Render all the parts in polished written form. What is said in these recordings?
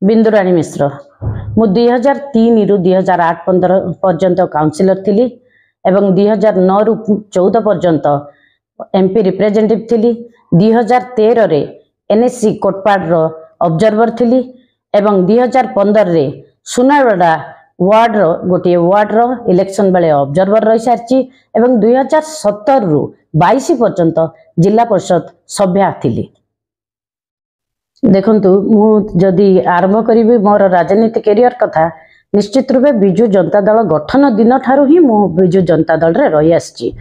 बिंदुराणी मिश्र मु 2003 रु 2008-15 पर्यंत काउंसिलर थिली एवं 2009 रु 14 पर्यंत एमपी रिप्रेजेंटेटिव थिली। 2013 रे एनएससी कोटपाड़ रो ऑब्जर्वर थिली एवं 2015 रे सुनारडा वार्ड रो गोटे वार्ड रो इलेक्शन बेले ऑब्जर्वर रही सारची एवं 2017 रु 22 पर्यंत जिला परिषद सभ्या थिली। देखंतु मु जदि आरंभ करी मोर राजनीति कैरियर कथा निश्चित रूपे बिजु जनता दल गठन दिन ठारू ही मु बिजु जनता दल रे रही आछि।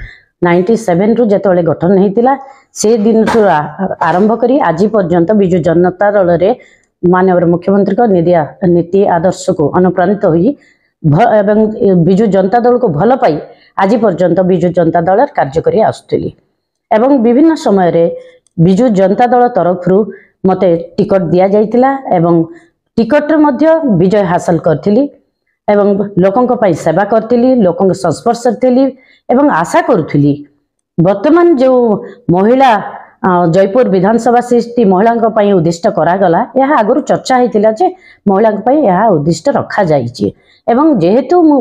97 रु जेतोले गठन हेतिला से दिन रु आरंभ करी आज पर्यंत बिजु जनता दल रे माननीय मुख्यमंत्री को नीति आदर्श को अनुप्राणित हुई एवं बिजु जनता दल को भल पाई आज पर्यंत बिजु जनता दल कार्य करी आसुतली एवं विभिन्न समय रे बिजु जनता दल तरफ मते टिकट दिया जाइतिला एवं टिकट रे मध्य विजय हासिल करथिली एवं लोकन को पाई सेवा करथिली, लोकन के संस्पर्श थिली एवं आशा करुथिली वर्तमान जो महिला जयपुर विधानसभा सीट महिला को पाई उद्दिष्ट करा गला यह आगु चर्चा हेतिला जे महिला को पाई यह उद्दिष्ट रखा जाइछि एवं जेहेतु मु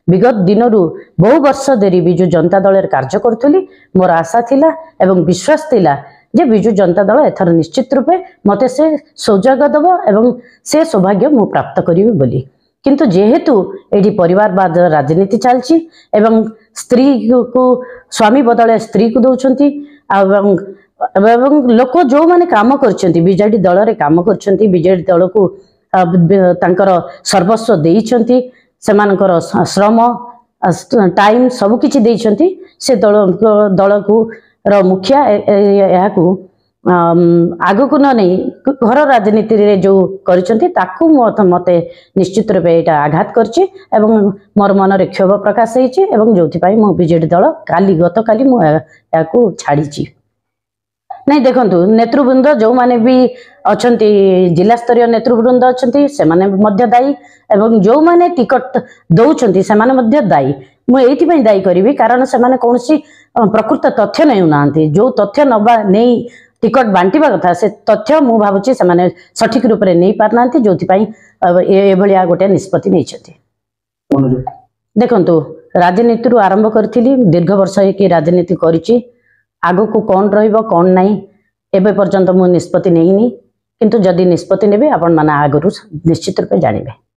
विगत दिनरु बहु वर्ष देरी बिजु जनता दल रे कार्य करथुली मोर आशा थिला एवं विश्वास थिला जे बिजु जनता दल एथर निश्चित रूपे मते से सौभाग्य दब एवं से सौभाग्य मु प्राप्त करी बोली। किंतु जेहेतु एडी परिवारवाद राजनीति चलची एवं स्त्री को स्वामी बदले स्त्री को दउछंती एवं लोक जो माने काम करछंती बीजेडी दल रे काम करछंती बीजेडी दल को तांकर सर्वस्व देइछंती सेमानकर श्रम टाइम सब किछि देइछंती से दल को रो मुखिया याकू आगु को न नहीं घर राजनीति रे जो करछंती ताकू मते निश्चित रूपे एटा आघात करछि एवं मोर मन रे क्षोभ प्रकाश हेछि एवं जोथि पई मो बीजेडी दल काली गत काली मो याकू छाड़ीछि। नहीं देखंतु नेतृवृंद जो माने भी अछंती जिला स्तरीय नेतृवृंद अछंती से माने मध्य दायी एवं जो माने टिकट दउछंती से माने मध्य दायी मु एथि पई दायी करिवि कारण से माने कोनसी प्रकृत तथ्य नै उनांती जो तथ्य नबा नै टिकट बांटीबा कथा से तथ्य मु भाबुची से माने सठिक रूप रे नै पारनांती जोथि पई ए भलिया गोटे निष्पत्ति नै छथि। देखंतु राजनीति रु आरंभ करथिली दीर्घ वर्ष की राजनीति करिछि आगो को कौन रहिबो कौन नाही एबे पर्यंत मु निष्पत्ति नैनी किंतु जदि निष्पत्ति नेबे आपण माने आगरु निश्चित रूपे जानिबे।